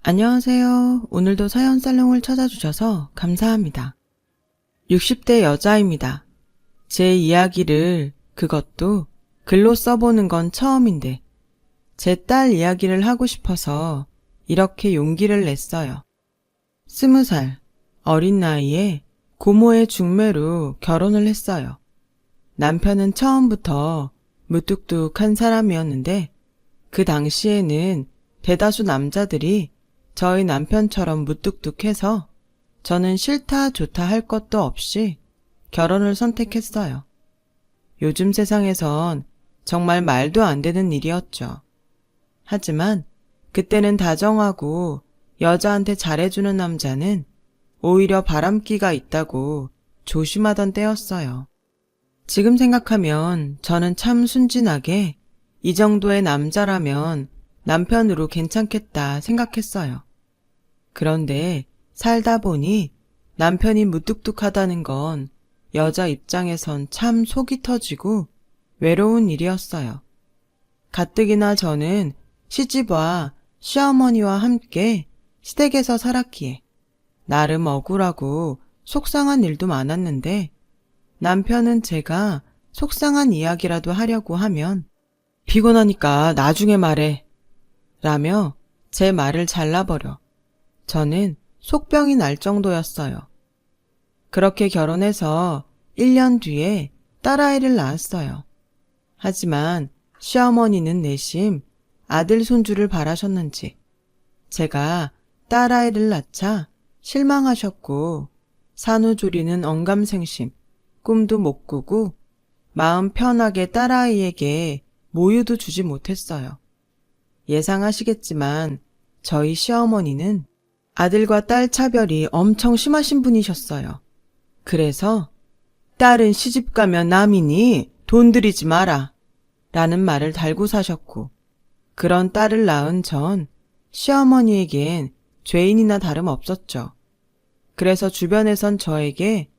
안녕하세요. 오늘도 사연 살롱을 찾아주셔서 감사합니다. 60대 여자입니다. 제 이야기를 그것도 글로 써보는 건 처음인데 제 딸 이야기를 하고 싶어서 이렇게 용기를 냈어요. 20살 어린 나이에 고모의 중매로 결혼을 했어요. 남편은 처음부터 무뚝뚝한 사람이었는데 그 당시에는 대다수 남자들이 저희 남편처럼 무뚝뚝해서 저는 싫다 좋다 할 것도 없이 결혼을 선택했어요. 요즘 세상에선 정말 말도 안 되는 일이었죠. 하지만 그때는 다정하고 여자한테 잘해주는 남자는 오히려 바람기가 있다고 조심하던 때였어요. 지금 생각하면 저는 참 순진하게 이 정도의 남자라면 남편으로 괜찮겠다 생각했어요. 그런데 살다 보니 남편이 무뚝뚝하다는 건 여자 입장에선 참 속이 터지고 외로운 일이었어요. 가뜩이나 저는 시집와 시어머니와 함께 시댁에서 살았기에 나름 억울하고 속상한 일도 많았는데 남편은 제가 속상한 이야기라도 하려고 하면 피곤하니까 나중에 말해 라며 제 말을 잘라버려 저는 속병이 날 정도였어요. 그렇게 결혼해서 1년 뒤에 딸아이를 낳았어요. 하지만 시어머니는 내심 아들 손주를 바라셨는지 제가 딸아이를 낳자 실망하셨고 산후조리는 언감생심, 꿈도 못 꾸고 마음 편하게 딸아이에게 모유도 주지 못했어요. 예상하시겠지만 저희 시어머니는 아들과 딸 차별이 엄청 심하신 분이셨어요. 그래서 딸은 시집 가면 남이니 돈 들이지 마라 라는 말을 달고 사셨고 그런 딸을 낳은 전 시어머니에겐 죄인이나 다름없었죠. 그래서 주변에선 저에게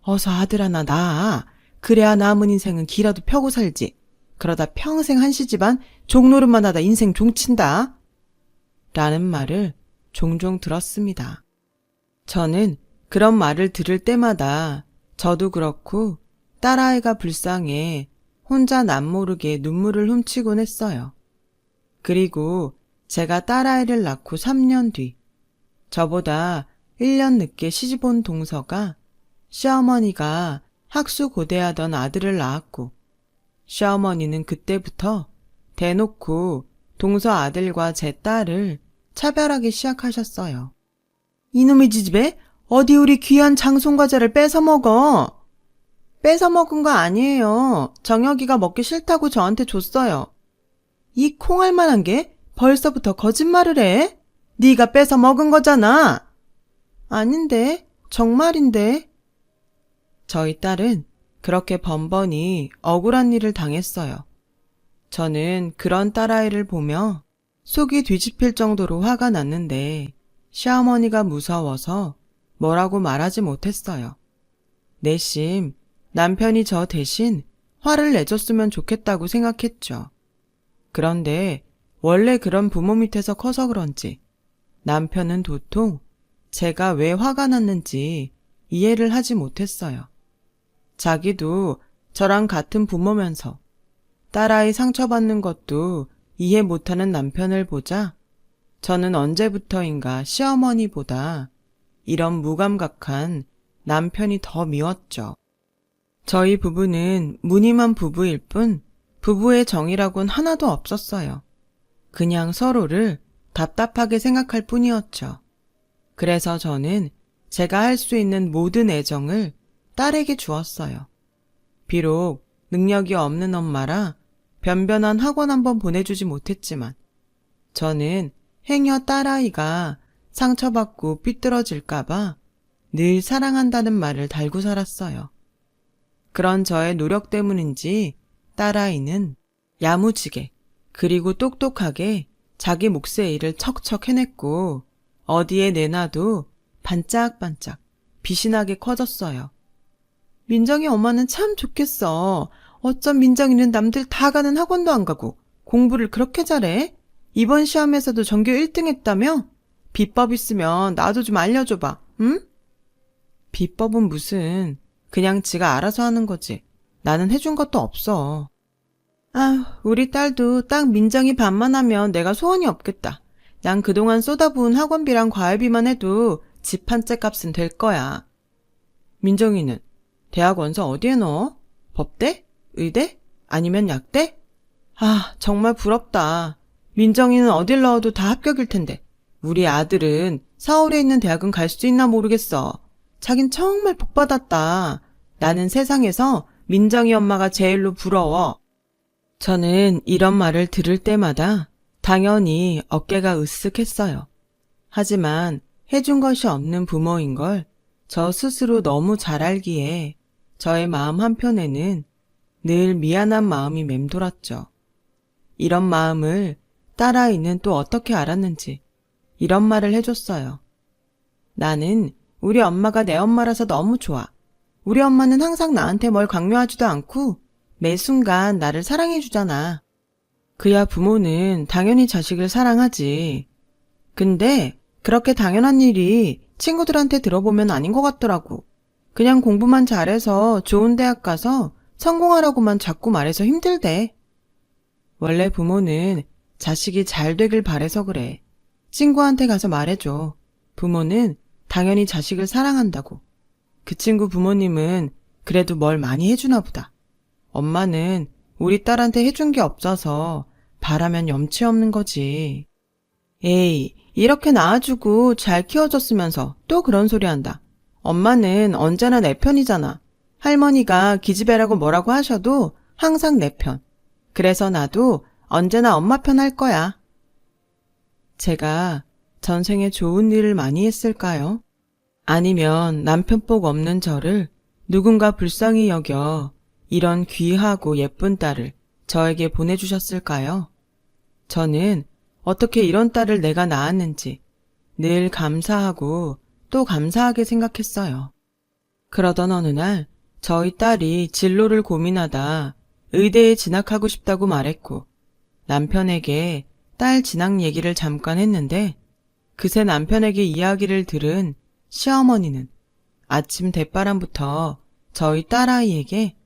어서 아들 하나 낳아 그래야 남은 인생은 기라도 펴고 살지 그러다 평생 한시 집안 종노릇만 하다 인생 종친다 라는 말을 종종 들었습니다. 저는 그런 말을 들을 때마다 저도 그렇고 딸아이가 불쌍해 혼자 남모르게 눈물을 훔치곤 했어요. 그리고 제가 딸아이를 낳고 3년 뒤 저보다 1년 늦게 시집 온 동서가 시어머니가 학수고대하던 아들을 낳았고 시어머니는 그때부터 대놓고 동서 아들과 제 딸을 차별하기 시작하셨어요. 이놈의 지집애 어디 우리 귀한 장송과자를 뺏어 먹어. 뺏어 먹은 거 아니에요. 정혁이가 먹기 싫다고 저한테 줬어요. 이 콩알만한 게 벌써부터 거짓말을 해? 네가 뺏어 먹은 거잖아. 아닌데, 정말인데. 저희 딸은 그렇게 번번이 억울한 일을 당했어요. 저는 그런 딸아이를 보며 속이 뒤집힐 정도로 화가 났는데 시어머니가 무서워서 뭐라고 말하지 못했어요. 내심 남편이 저 대신 화를 내줬으면 좋겠다고 생각했죠. 그런데 원래 그런 부모 밑에서 커서 그런지 남편은 도통 제가 왜 화가 났는지 이해를 하지 못했어요. 자기도 저랑 같은 부모면서 딸아이 상처받는 것도 이해 못하는 남편을 보자 저는 언제부터인가 시어머니보다 이런 무감각한 남편이 더 미웠죠. 저희 부부는 무늬만 부부일 뿐 부부의 정이라곤 하나도 없었어요. 그냥 서로를 답답하게 생각할 뿐이었죠. 그래서 저는 제가 할 수 있는 모든 애정을 딸에게 주었어요. 비록 능력이 없는 엄마라 변변한 학원 한번 보내주지 못했지만 저는 행여 딸아이가 상처받고 삐뚤어질까봐 늘 사랑한다는 말을 달고 살았어요. 그런 저의 노력 때문인지 딸아이는 야무지게 그리고 똑똑하게 자기 몫의 일을 척척 해냈고 어디에 내놔도 반짝반짝 빛이 나게 커졌어요. 민정이 엄마는 참 좋겠어. 어쩜 민정이는 남들 다 가는 학원도 안 가고 공부를 그렇게 잘해? 이번 시험에서도 전교 1등 했다며? 비법 있으면 나도 좀 알려줘봐, 응? 비법은 무슨, 그냥 지가 알아서 하는 거지. 나는 해준 것도 없어. 아, 우리 딸도 딱 민정이 반만 하면 내가 소원이 없겠다. 난 그동안 쏟아부은 학원비랑 과외비만 해도 집 한 채 값은 될 거야. 민정이는 대학 원서 어디에 넣어? 법대? 의대? 아니면 약대? 아, 정말 부럽다. 민정이는 어딜 넣어도 다 합격일 텐데. 우리 아들은 서울에 있는 대학은 갈 수 있나 모르겠어. 자긴 정말 복 받았다. 나는 세상에서 민정이 엄마가 제일로 부러워. 저는 이런 말을 들을 때마다 당연히 어깨가 으쓱했어요. 하지만 해준 것이 없는 부모인 걸 저 스스로 너무 잘 알기에 저의 마음 한편에는 늘 미안한 마음이 맴돌았죠. 이런 마음을 딸아이는 또 어떻게 알았는지 이런 말을 해줬어요. 나는 우리 엄마가 내 엄마라서 너무 좋아. 우리 엄마는 항상 나한테 뭘 강요하지도 않고 매 순간 나를 사랑해주잖아. 그야 부모는 당연히 자식을 사랑하지. 근데 그렇게 당연한 일이 친구들한테 들어보면 아닌 것 같더라고. 그냥 공부만 잘해서 좋은 대학 가서 성공하라고만 자꾸 말해서 힘들대. 원래 부모는 자식이 잘 되길 바래서 그래. 친구한테 가서 말해줘. 부모는 당연히 자식을 사랑한다고. 그 친구 부모님은 그래도 뭘 많이 해주나 보다. 엄마는 우리 딸한테 해준 게 없어서 바라면 염치 없는 거지. 에이, 이렇게 낳아주고 잘 키워줬으면서 또 그런 소리 한다. 엄마는 언제나 내 편이잖아. 할머니가 기집애라고 뭐라고 하셔도 항상 내 편. 그래서 나도 언제나 엄마 편 할 거야. 제가 전생에 좋은 일을 많이 했을까요? 아니면 남편복 없는 저를 누군가 불쌍히 여겨 이런 귀하고 예쁜 딸을 저에게 보내주셨을까요? 저는 어떻게 이런 딸을 내가 낳았는지 늘 감사하고 또 감사하게 생각했어요. 그러던 어느 날 저희 딸이 진로를 고민하다 의대에 진학하고 싶다고 말했고 남편에게 딸 진학 얘기를 잠깐 했는데 그새 남편에게 이야기를 들은 시어머니는 아침 대바람부터 저희 딸아이에게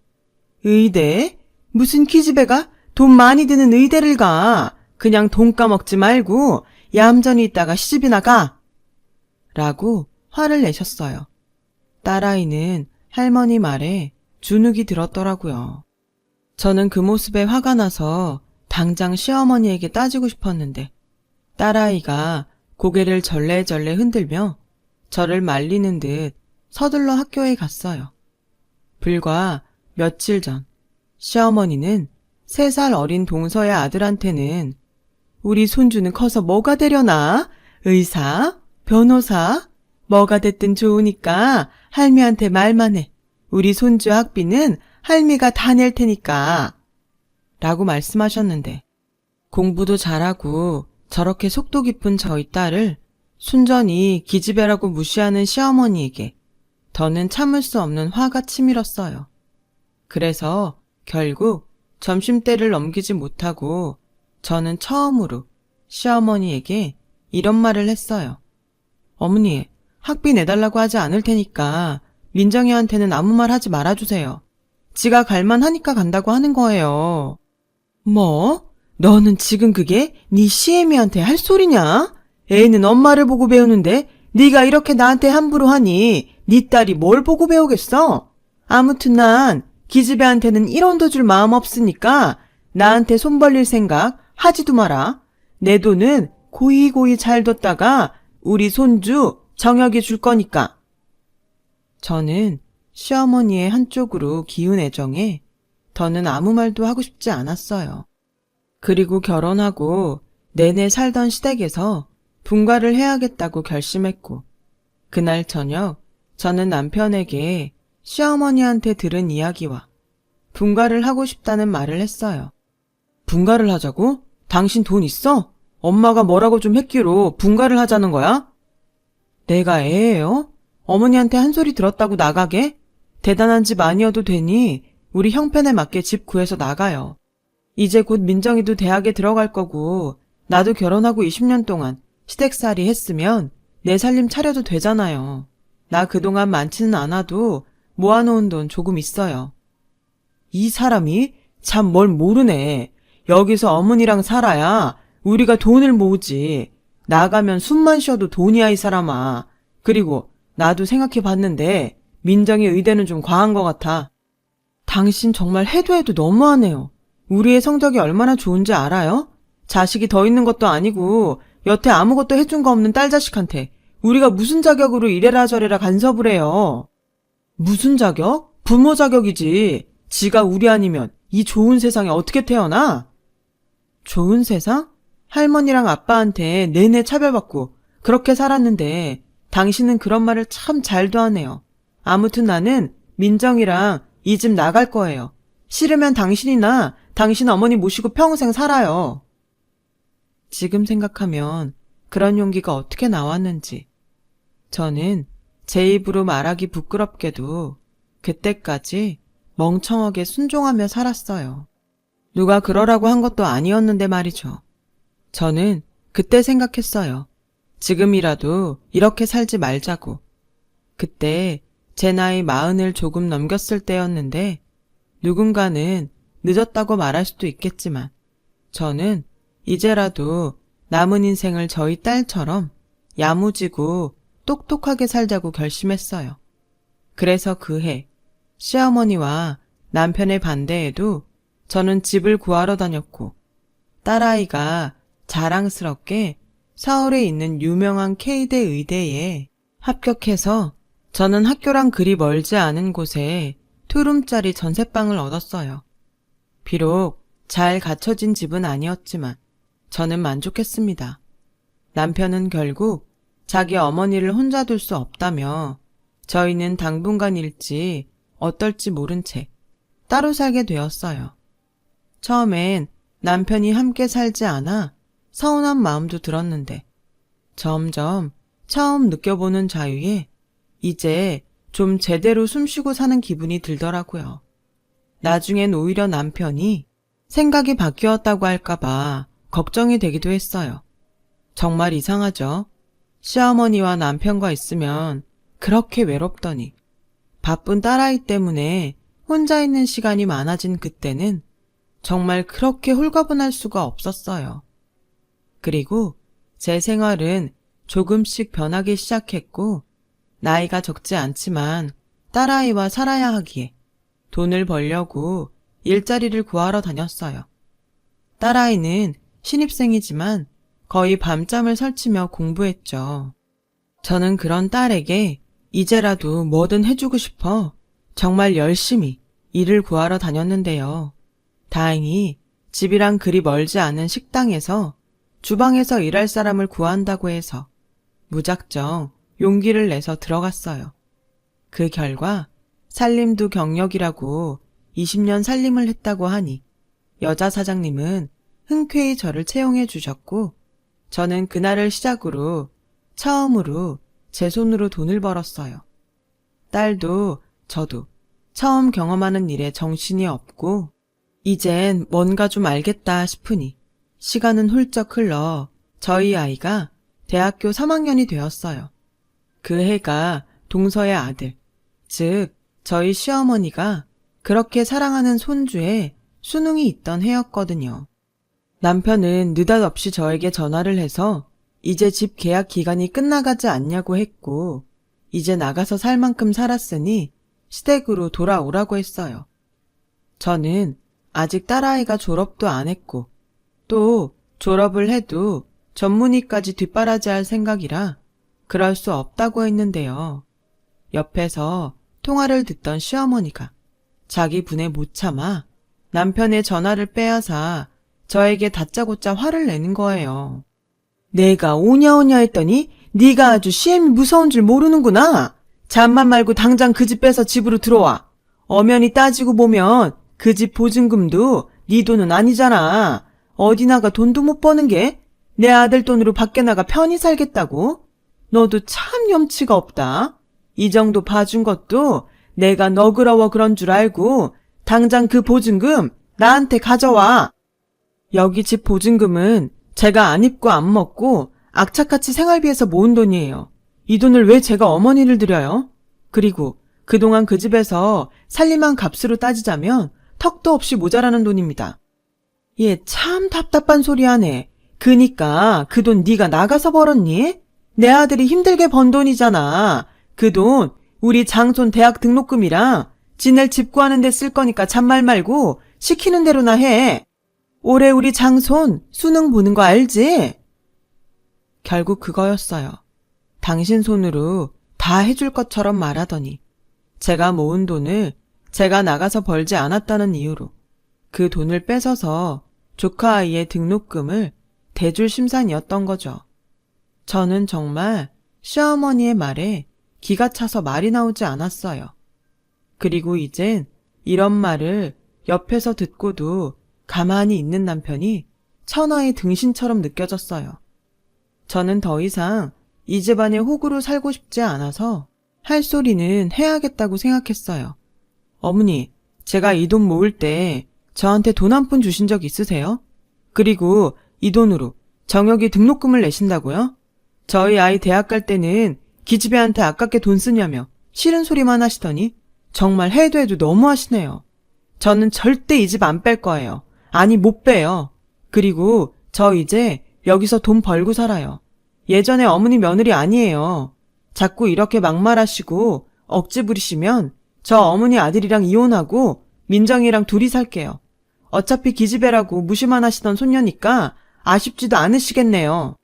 의대? 무슨 기집애가 돈 많이 드는 의대를 가. 그냥 돈 까먹지 말고 얌전히 있다가 시집이나 가. 라고 화를 내셨어요. 딸아이는 할머니 말에 주눅이 들었더라고요. 저는 그 모습에 화가 나서 당장 시어머니에게 따지고 싶었는데 딸아이가 고개를 절레절레 흔들며 저를 말리는 듯 서둘러 학교에 갔어요. 불과 며칠 전 시어머니는 3살 어린 동서의 아들한테는 우리 손주는 커서 뭐가 되려나? 의사? 변호사? 뭐가 됐든 좋으니까 할미한테 말만 해. 우리 손주 학비는 할미가 다 낼 테니까. 라고 말씀하셨는데 공부도 잘하고 저렇게 속도 깊은 저희 딸을 순전히 기집애라고 무시하는 시어머니에게 더는 참을 수 없는 화가 치밀었어요. 그래서 결국 점심때를 넘기지 못하고 저는 처음으로 시어머니에게 이런 말을 했어요. 어머니, 학비 내달라고 하지 않을 테니까 민정이한테는 아무 말 하지 말아주세요. 지가 갈만하니까 간다고 하는 거예요. 뭐? 너는 지금 그게 네 시애미한테 할 소리냐? 애는 엄마를 보고 배우는데 네가 이렇게 나한테 함부로 하니 네 딸이 뭘 보고 배우겠어? 아무튼 난 기집애한테는 1원도 줄 마음 없으니까 나한테 손 벌릴 생각 하지도 마라. 내 돈은 고이고이 잘 뒀다가 우리 손주 정혁이 줄 거니까. 저는 시어머니의 한쪽으로 기운 애정에 더는 아무 말도 하고 싶지 않았어요. 그리고 결혼하고 내내 살던 시댁에서 분가를 해야겠다고 결심했고 그날 저녁 저는 남편에게 시어머니한테 들은 이야기와 분가를 하고 싶다는 말을 했어요. 분가를 하자고? 당신 돈 있어? 엄마가 뭐라고 좀 했기로 분가를 하자는 거야? 내가 애예요? 어머니한테 한 소리 들었다고 나가게? 대단한 집 아니어도 되니 우리 형편에 맞게 집 구해서 나가요. 이제 곧 민정이도 대학에 들어갈 거고 나도 결혼하고 20년 동안 시댁살이 했으면 내 살림 차려도 되잖아요. 나 그동안 많지는 않아도 모아놓은 돈 조금 있어요. 이 사람이 참 뭘 모르네. 여기서 어머니랑 살아야 우리가 돈을 모으지. 나가면 숨만 쉬어도 돈이야, 이 사람아. 그리고 나도 생각해봤는데 민정의 의대는 좀 과한 것 같아. 당신 정말 해도 해도 너무하네요. 우리의 성적이 얼마나 좋은지 알아요? 자식이 더 있는 것도 아니고 여태 아무것도 해준 거 없는 딸 자식한테 우리가 무슨 자격으로 이래라 저래라 간섭을 해요. 무슨 자격? 부모 자격이지. 지가 우리 아니면 이 좋은 세상에 어떻게 태어나? 좋은 세상? 할머니랑 아빠한테 내내 차별받고 그렇게 살았는데 당신은 그런 말을 참 잘도 하네요. 아무튼 나는 민정이랑 이 집 나갈 거예요. 싫으면 당신이나 당신 어머니 모시고 평생 살아요. 지금 생각하면 그런 용기가 어떻게 나왔는지. 저는 제 입으로 말하기 부끄럽게도 그때까지 멍청하게 순종하며 살았어요. 누가 그러라고 한 것도 아니었는데 말이죠. 저는 그때 생각했어요. 지금이라도 이렇게 살지 말자고. 그때 제 나이 40을 조금 넘겼을 때였는데 누군가는 늦었다고 말할 수도 있겠지만 저는 이제라도 남은 인생을 저희 딸처럼 야무지고 똑똑하게 살자고 결심했어요. 그래서 그 해 시어머니와 남편의 반대에도 저는 집을 구하러 다녔고 딸아이가 자랑스럽게 서울에 있는 유명한 K대 의대에 합격해서 저는 학교랑 그리 멀지 않은 곳에 투룸짜리 전셋방을 얻었어요. 비록 잘 갖춰진 집은 아니었지만 저는 만족했습니다. 남편은 결국 자기 어머니를 혼자 둘 수 없다며 저희는 당분간 일지 어떨지 모른 채 따로 살게 되었어요. 처음엔 남편이 함께 살지 않아 서운한 마음도 들었는데 점점 처음 느껴보는 자유에 이제 좀 제대로 숨쉬고 사는 기분이 들더라고요. 나중엔 오히려 남편이 생각이 바뀌었다고 할까봐 걱정이 되기도 했어요. 정말 이상하죠? 시어머니와 남편과 있으면 그렇게 외롭더니 바쁜 딸아이 때문에 혼자 있는 시간이 많아진 그때는 정말 그렇게 홀가분할 수가 없었어요. 그리고 제 생활은 조금씩 변하기 시작했고 나이가 적지 않지만 딸아이와 살아야 하기에 돈을 벌려고 일자리를 구하러 다녔어요. 딸아이는 신입생이지만 거의 밤잠을 설치며 공부했죠. 저는 그런 딸에게 이제라도 뭐든 해주고 싶어 정말 열심히 일을 구하러 다녔는데요. 다행히 집이랑 그리 멀지 않은 식당에서 주방에서 일할 사람을 구한다고 해서 무작정 용기를 내서 들어갔어요. 그 결과 살림도 경력이라고 20년 살림을 했다고 하니 여자 사장님은 흔쾌히 저를 채용해 주셨고 저는 그날을 시작으로 처음으로 제 손으로 돈을 벌었어요. 딸도 저도 처음 경험하는 일에 정신이 없고 이젠 뭔가 좀 알겠다 싶으니 시간은 훌쩍 흘러 저희 아이가 대학교 3학년이 되었어요. 그 해가 동서의 아들, 즉 저희 시어머니가 그렇게 사랑하는 손주의 수능이 있던 해였거든요. 남편은 느닷없이 저에게 전화를 해서 이제 집 계약 기간이 끝나가지 않냐고 했고 이제 나가서 살 만큼 살았으니 시댁으로 돌아오라고 했어요. 저는 아직 딸아이가 졸업도 안 했고 또 졸업을 해도 전문의까지 뒷바라지할 생각이라 그럴 수 없다고 했는데요. 옆에서 통화를 듣던 시어머니가 자기 분에 못 참아 남편의 전화를 빼앗아 저에게 다짜고짜 화를 내는 거예요. 내가 오냐오냐 했더니 네가 아주 시엠이 무서운 줄 모르는구나. 잠만 말고 당장 그 집 빼서 집으로 들어와. 엄연히 따지고 보면 그 집 보증금도 네 돈은 아니잖아. 어디 나가 돈도 못 버는 게 내 아들 돈으로 밖에 나가 편히 살겠다고? 너도 참 염치가 없다. 이 정도 봐준 것도 내가 너그러워 그런 줄 알고 당장 그 보증금 나한테 가져와. 여기 집 보증금은 제가 안 입고 안 먹고 악착같이 생활비에서 모은 돈이에요. 이 돈을 왜 제가 어머니를 드려요? 그리고 그동안 그 집에서 살림한 값으로 따지자면 턱도 없이 모자라는 돈입니다. 얘 참 답답한 소리 하네. 그니까 그 돈 네가 나가서 벌었니? 내 아들이 힘들게 번 돈이잖아. 그 돈 우리 장손 대학 등록금이랑 지낼 집 구하는 데 쓸 거니까 잔말 말고 시키는 대로나 해. 올해 우리 장손 수능 보는 거 알지? 결국 그거였어요. 당신 손으로 다 해줄 것처럼 말하더니 제가 모은 돈을 제가 나가서 벌지 않았다는 이유로 그 돈을 뺏어서 조카 아이의 등록금을 대줄 심산이었던 거죠. 저는 정말 시어머니의 말에 기가 차서 말이 나오지 않았어요. 그리고 이젠 이런 말을 옆에서 듣고도 가만히 있는 남편이 천하의 등신처럼 느껴졌어요. 저는 더 이상 이 집안의 호구로 살고 싶지 않아서 할 소리는 해야겠다고 생각했어요. 어머니, 제가 이 돈 모을 때 저한테 돈 한 푼 주신 적 있으세요? 그리고 이 돈으로 정혁이 등록금을 내신다고요? 저희 아이 대학 갈 때는 기집애한테 아깝게 돈 쓰냐며 싫은 소리만 하시더니 정말 해도 해도 너무 하시네요. 저는 절대 이 집 안 뺄 거예요. 아니 못 빼요. 그리고 저 이제 여기서 돈 벌고 살아요. 예전에 어머니 며느리 아니에요. 자꾸 이렇게 막말하시고 억지 부리시면 저 어머니 아들이랑 이혼하고 민정이랑 둘이 살게요. 어차피 기집애라고 무시만 하시던 손녀니까 아쉽지도 않으시겠네요.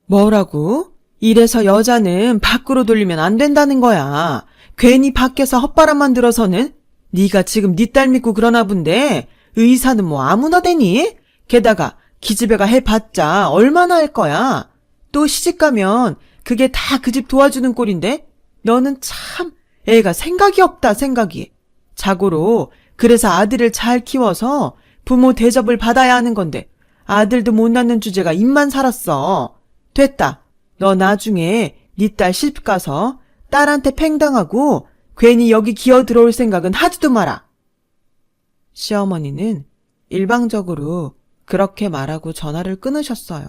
뭐라고? 이래서 여자는 밖으로 돌리면 안 된다는 거야. 괜히 밖에서 헛바람만 들어서는 네가 지금 네 딸 믿고 그러나 본데 의사는 뭐 아무나 되니? 게다가 기집애가 해봤자 얼마나 할 거야. 또 시집가면 그게 다 그 집 도와주는 꼴인데 너는 참 애가 생각이 없다 생각이. 자고로 그래서 아들을 잘 키워서 부모 대접을 받아야 하는 건데 아들도 못 낳는 주제가 입만 살았어. 됐다. 너 나중에 네 딸 시집 가서 딸한테 팽당하고 괜히 여기 기어 들어올 생각은 하지도 마라. 시어머니는 일방적으로 그렇게 말하고 전화를 끊으셨어요.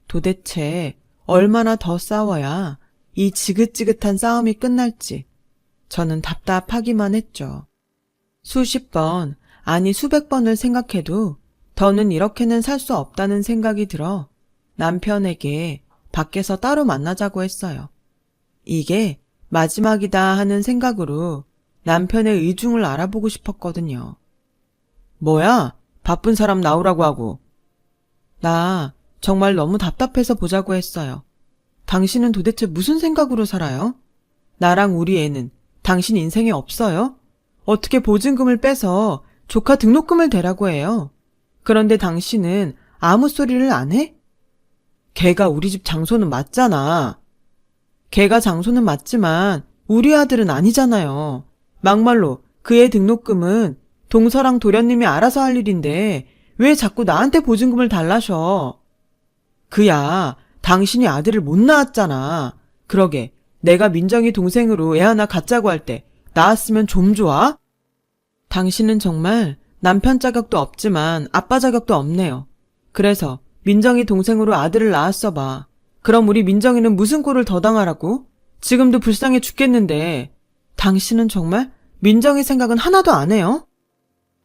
도대체 얼마나 더 싸워야 이 지긋지긋한 싸움이 끝날지 저는 답답하기만 했죠. 수십 번, 아니 수백 번을 생각해도 더는 이렇게는 살 수 없다는 생각이 들어 남편에게 밖에서 따로 만나자고 했어요. 이게 마지막이다 하는 생각으로 남편의 의중을 알아보고 싶었거든요. 뭐야? 바쁜 사람 나오라고 하고. 나 정말 너무 답답해서 보자고 했어요. 당신은 도대체 무슨 생각으로 살아요? 나랑 우리 애는 당신 인생에 없어요? 어떻게 보증금을 빼서 조카 등록금을 대라고 해요? 그런데 당신은 아무 소리를 안 해? 걔가 우리 집 장소는 맞잖아. 걔가 장소는 맞지만 우리 아들은 아니잖아요. 막말로 그의 등록금은 동서랑 도련님이 알아서 할 일인데 왜 자꾸 나한테 보증금을 달라셔? 그야 당신이 아들을 못 낳았잖아. 그러게 내가 민정이 동생으로 애 하나 갖자고 할 때 낳았으면 좀 좋아? 당신은 정말 남편 자격도 없지만 아빠 자격도 없네요. 그래서 민정이 동생으로 아들을 낳았어 봐. 그럼 우리 민정이는 무슨 꼴을 더 당하라고? 지금도 불쌍해 죽겠는데 당신은 정말 민정이 생각은 하나도 안 해요?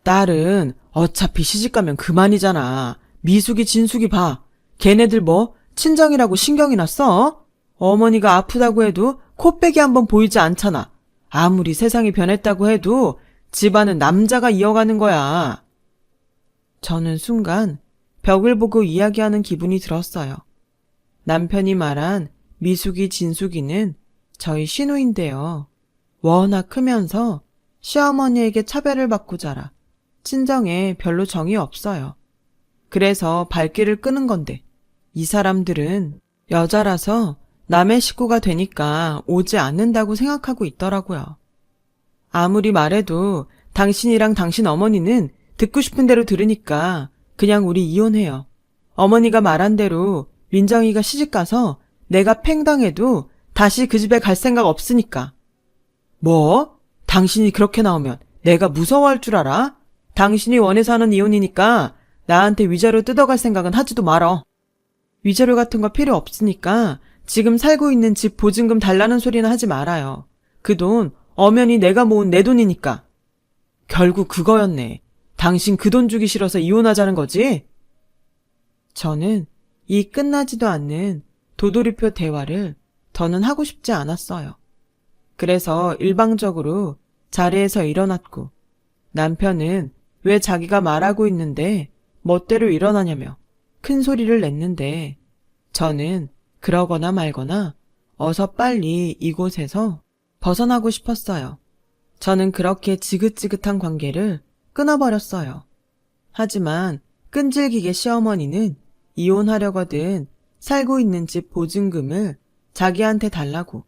딸은 어차피 시집가면 그만이잖아. 미숙이 진숙이 봐. 걔네들 뭐 친정이라고 신경이나 써? 어머니가 아프다고 해도 코빼기 한번 보이지 않잖아. 아무리 세상이 변했다고 해도 집안은 남자가 이어가는 거야. 저는 순간 벽을 보고 이야기하는 기분이 들었어요. 남편이 말한 미숙이 진숙이는 저희 시누인데요. 워낙 크면서 시어머니에게 차별을 받고 자라 친정에 별로 정이 없어요. 그래서 발길을 끄는 건데 이 사람들은 여자라서 남의 식구가 되니까 오지 않는다고 생각하고 있더라고요. 아무리 말해도 당신이랑 당신 어머니는 듣고 싶은 대로 들으니까 그냥 우리 이혼해요. 어머니가 말한 대로 민정이가 시집가서 내가 팽당해도 다시 그 집에 갈 생각 없으니까. 뭐? 당신이 그렇게 나오면 내가 무서워할 줄 알아? 당신이 원해서 하는 이혼이니까 나한테 위자료 뜯어갈 생각은 하지도 말어. 위자료 같은 거 필요 없으니까 지금 살고 있는 집 보증금 달라는 소리는 하지 말아요. 그 돈 엄연히 내가 모은 내 돈이니까. 결국 그거였네. 당신 그 돈 주기 싫어서 이혼하자는 거지? 저는 이 끝나지도 않는 도돌이표 대화를 더는 하고 싶지 않았어요. 그래서 일방적으로 자리에서 일어났고 남편은 왜 자기가 말하고 있는데 멋대로 일어나냐며 큰 소리를 냈는데 저는 그러거나 말거나 어서 빨리 이곳에서 벗어나고 싶었어요. 저는 그렇게 지긋지긋한 관계를 끊어버렸어요. 하지만 끈질기게 시어머니는 이혼하려거든 살고 있는 집 보증금을 자기한테 달라고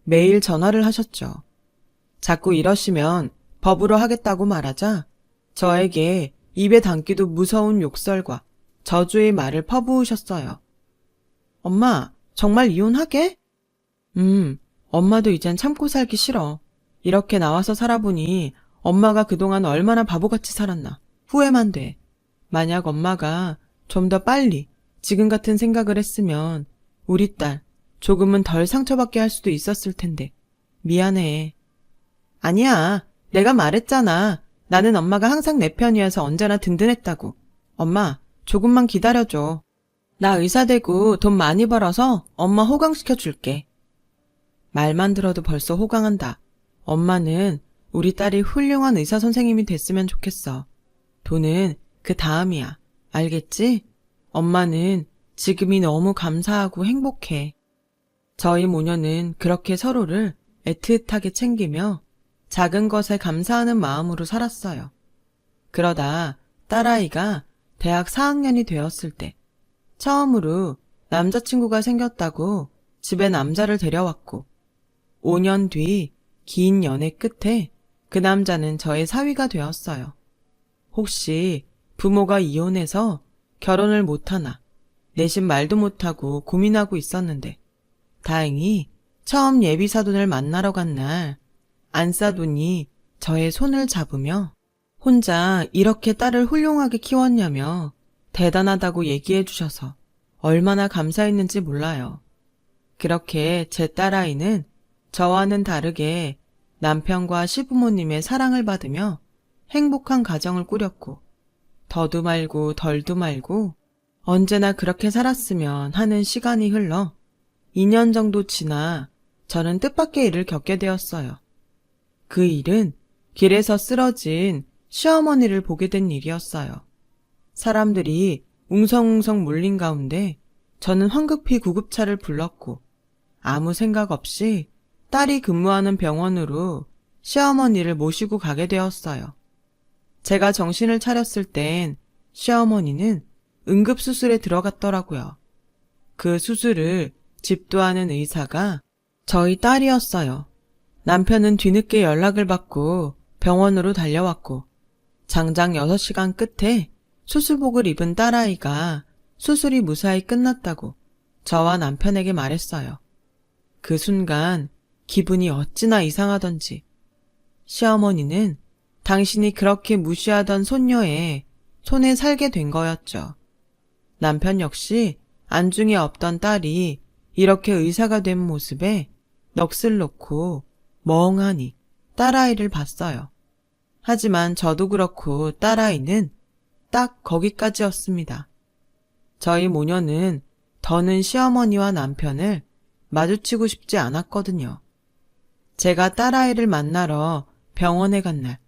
매일 전화를 하셨죠. 자꾸 이러시면 법으로 하겠다고 말하자 저에게 입에 담기도 무서운 욕설과 저주의 말을 퍼부으셨어요. 엄마, 정말 이혼하게? 엄마도 이젠 참고 살기 싫어. 이렇게 나와서 살아보니 엄마가 그동안 얼마나 바보같이 살았나 후회만 돼. 만약 엄마가 좀 더 빨리 지금 같은 생각을 했으면 우리 딸 조금은 덜 상처받게 할 수도 있었을 텐데 미안해. 아니야, 내가 말했잖아. 나는 엄마가 항상 내 편이어서 언제나 든든했다고. 엄마, 조금만 기다려줘. 나 의사 되고 돈 많이 벌어서 엄마 호강시켜 줄게. 말만 들어도 벌써 호강한다. 엄마는 우리 딸이 훌륭한 의사 선생님이 됐으면 좋겠어. 돈은 그 다음이야. 알겠지? 엄마는 지금이 너무 감사하고 행복해. 저희 모녀는 그렇게 서로를 애틋하게 챙기며 작은 것에 감사하는 마음으로 살았어요. 그러다 딸아이가 대학 4학년이 되었을 때 처음으로 남자친구가 생겼다고 집에 남자를 데려왔고 5년 뒤 긴 연애 끝에 그 남자는 저의 사위가 되었어요. 혹시 부모가 이혼해서 결혼을 못하나 내심 말도 못하고 고민하고 있었는데 다행히 처음 예비사돈을 만나러 간 날 안사돈이 저의 손을 잡으며 혼자 이렇게 딸을 훌륭하게 키웠냐며 대단하다고 얘기해 주셔서 얼마나 감사했는지 몰라요. 그렇게 제 딸아이는 저와는 다르게 남편과 시부모님의 사랑을 받으며 행복한 가정을 꾸렸고 더도 말고 덜도 말고 언제나 그렇게 살았으면 하는 시간이 흘러 2년 정도 지나 저는 뜻밖의 일을 겪게 되었어요. 그 일은 길에서 쓰러진 시어머니를 보게 된 일이었어요. 사람들이 웅성웅성 몰린 가운데 저는 황급히 구급차를 불렀고 아무 생각 없이 딸이 근무하는 병원으로 시어머니를 모시고 가게 되었어요. 제가 정신을 차렸을 땐 시어머니는 응급수술에 들어갔더라고요. 그 수술을 집도하는 의사가 저희 딸이었어요. 남편은 뒤늦게 연락을 받고 병원으로 달려왔고 장장 6시간 끝에 수술복을 입은 딸아이가 수술이 무사히 끝났다고 저와 남편에게 말했어요. 그 순간 기분이 어찌나 이상하던지 시어머니는 당신이 그렇게 무시하던 손녀의 손에 살게 된 거였죠. 남편 역시 안중에 없던 딸이 이렇게 의사가 된 모습에 넋을 놓고 멍하니 딸아이를 봤어요. 하지만 저도 그렇고 딸아이는 딱 거기까지였습니다. 저희 모녀는 더는 시어머니와 남편을 마주치고 싶지 않았거든요. 제가 딸아이를 만나러 병원에 간 날,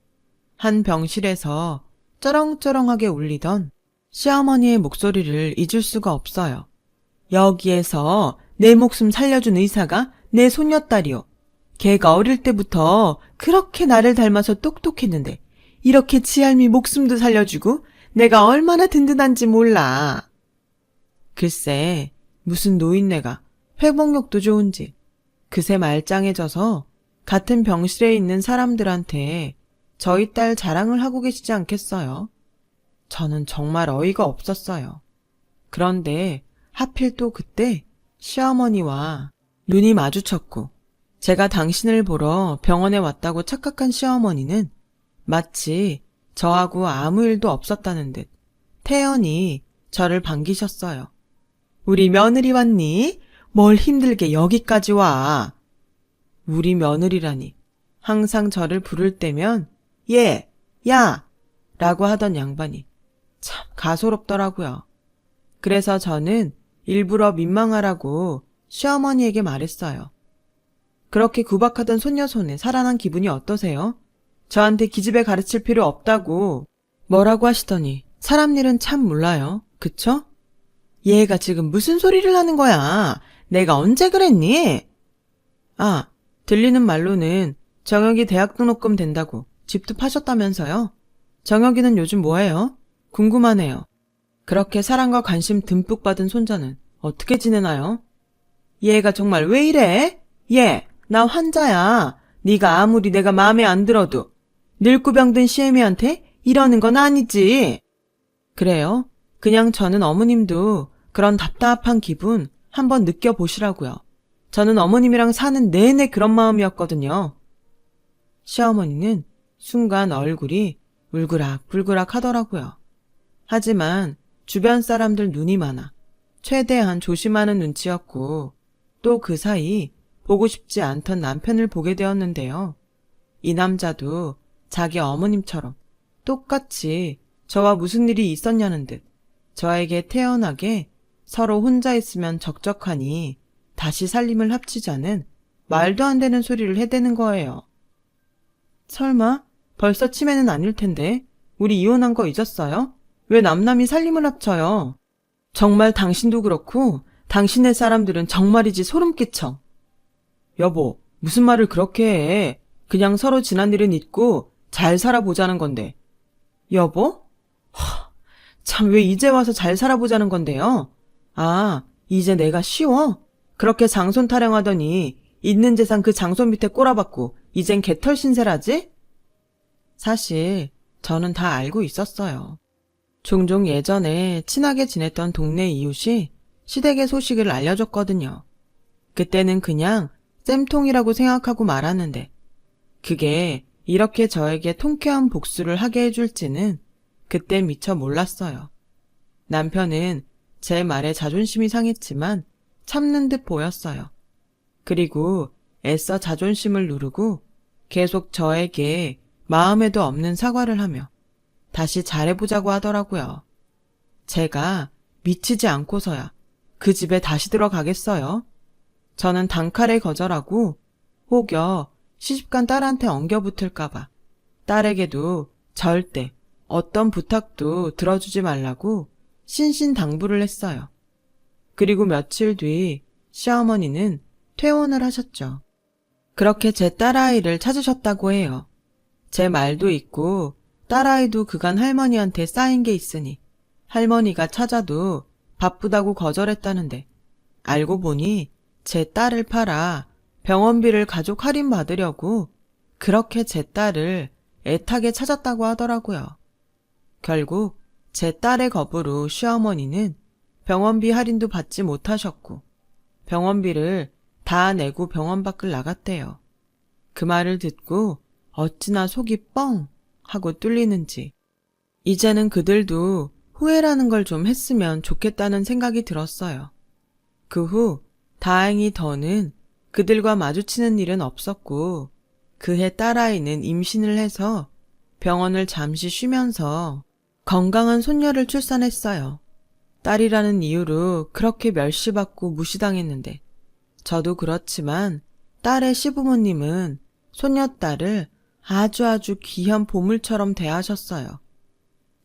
한 병실에서 쩌렁쩌렁하게 울리던 시어머니의 목소리를 잊을 수가 없어요. 여기에서 내 목숨 살려준 의사가 내 손녀딸이요. 걔가 어릴 때부터 그렇게 나를 닮아서 똑똑했는데 이렇게 지알미 목숨도 살려주고 내가 얼마나 든든한지 몰라. 글쎄 무슨 노인네가 회복력도 좋은지 그새 말짱해져서 같은 병실에 있는 사람들한테 저희 딸 자랑을 하고 계시지 않겠어요? 저는 정말 어이가 없었어요. 그런데 하필 또 그때 시어머니와 눈이 마주쳤고 제가 당신을 보러 병원에 왔다고 착각한 시어머니는 마치 저하고 아무 일도 없었다는 듯 태연히 저를 반기셨어요. 우리 며느리 왔니? 뭘 힘들게 여기까지 와. 우리 며느리라니. 항상 저를 부를 때면 예, 야 라고 하던 양반이 참 가소롭더라고요. 그래서 저는 일부러 민망하라고 시어머니에게 말했어요. 그렇게 구박하던 손녀 손에 살아난 기분이 어떠세요? 저한테 기집애 가르칠 필요 없다고 뭐라고 하시더니 사람 일은 참 몰라요. 그쵸? 얘가 지금 무슨 소리를 하는 거야? 내가 언제 그랬니? 아, 들리는 말로는 정혁이 대학 등록금 된다고 집도 파셨다면서요? 정혁이는 요즘 뭐해요? 궁금하네요. 그렇게 사랑과 관심 듬뿍 받은 손자는 어떻게 지내나요? 얘가 정말 왜 이래? 얘, 나 환자야. 네가 아무리 내가 마음에 안 들어도 늙고 병든 시애미한테 이러는 건 아니지. 그래요? 그냥 저는 어머님도 그런 답답한 기분 한번 느껴보시라고요. 저는 어머님이랑 사는 내내 그런 마음이었거든요. 시어머니는 순간 얼굴이 울그락불그락 하더라고요. 하지만 주변 사람들 눈이 많아 최대한 조심하는 눈치였고 또 그 사이 보고 싶지 않던 남편을 보게 되었는데요. 이 남자도 자기 어머님처럼 똑같이 저와 무슨 일이 있었냐는 듯 저에게 태연하게 서로 혼자 있으면 적적하니 다시 살림을 합치자는 말도 안 되는 소리를 해대는 거예요. 설마 벌써 치매는 아닐 텐데 우리 이혼한 거 잊었어요? 왜 남남이 살림을 합쳐요? 정말 당신도 그렇고 당신네 사람들은 정말이지 소름 끼쳐. 여보, 무슨 말을 그렇게 해. 그냥 서로 지난 일은 잊고 잘 살아보자는 건데. 여보? 참 왜 이제 와서 잘 살아보자는 건데요? 아, 이제 내가 쉬워? 그렇게 장손 타령하더니 있는 재산 그 장손 밑에 꼬라박고 이젠 개털 신세라지? 사실 저는 다 알고 있었어요. 종종 예전에 친하게 지냈던 동네 이웃이 시댁의 소식을 알려줬거든요. 그때는 그냥 쌤통이라고 생각하고 말았는데 그게 이렇게 저에게 통쾌한 복수를 하게 해줄지는 그때 미처 몰랐어요. 남편은 제 말에 자존심이 상했지만 참는 듯 보였어요. 그리고 애써 자존심을 누르고 계속 저에게 마음에도 없는 사과를 하며 다시 잘해보자고 하더라고요. 제가 미치지 않고서야 그 집에 다시 들어가겠어요. 저는 단칼에 거절하고 혹여 시집간 딸한테 엉겨붙을까봐 딸에게도 절대 어떤 부탁도 들어주지 말라고 신신당부를 했어요. 그리고 며칠 뒤 시어머니는 퇴원을 하셨죠. 그렇게 제 딸아이를 찾으셨다고 해요. 제 말도 있고 딸아이도 그간 할머니한테 쌓인 게 있으니 할머니가 찾아도 바쁘다고 거절했다는데 알고 보니 제 딸을 팔아 병원비를 가족 할인 받으려고 그렇게 제 딸을 애타게 찾았다고 하더라고요. 결국 제 딸의 겁으로 시어머니는 병원비 할인도 받지 못하셨고 병원비를 다 내고 병원 밖을 나갔대요. 그 말을 듣고 어찌나 속이 뻥 하고 뚫리는지 이제는 그들도 후회라는 걸 좀 했으면 좋겠다는 생각이 들었어요. 그 후 다행히 더는 그들과 마주치는 일은 없었고 그해 딸아이는 임신을 해서 병원을 잠시 쉬면서 건강한 손녀를 출산했어요. 딸이라는 이유로 그렇게 멸시받고 무시당했는데 저도 그렇지만 딸의 시부모님은 손녀딸을 아주 귀한 보물처럼 대하셨어요.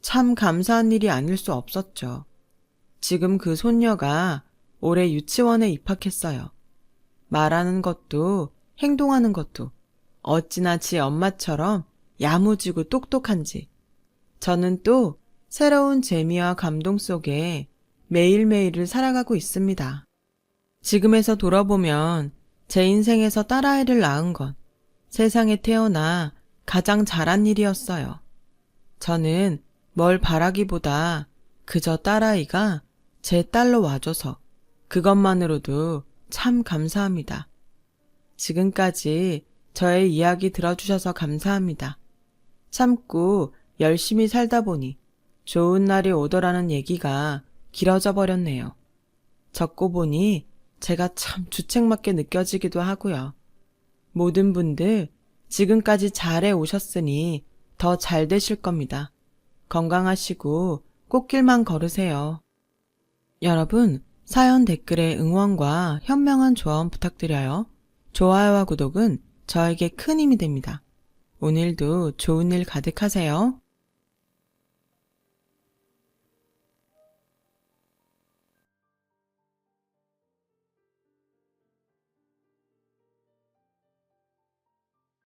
참 감사한 일이 아닐 수 없었죠. 지금 그 손녀가 올해 유치원에 입학했어요. 말하는 것도 행동하는 것도 어찌나 지 엄마처럼 야무지고 똑똑한지 저는 또 새로운 재미와 감동 속에 매일매일을 살아가고 있습니다. 지금에서 돌아보면 제 인생에서 딸아이를 낳은 건 세상에 태어나 가장 잘한 일이었어요. 저는 뭘 바라기보다 그저 딸아이가 제 딸로 와줘서 그것만으로도 참 감사합니다. 지금까지 저의 이야기 들어주셔서 감사합니다. 참고 열심히 살다 보니 좋은 날이 오더라는 얘기가 길어져 버렸네요. 적고 보니 제가 참 주책맞게 느껴지기도 하고요. 모든 분들 지금까지 잘해 오셨으니 더 잘 되실 겁니다. 건강하시고 꽃길만 걸으세요. 여러분, 사연 댓글에 응원과 현명한 조언 부탁드려요. 좋아요와 구독은 저에게 큰 힘이 됩니다. 오늘도 좋은 일 가득하세요.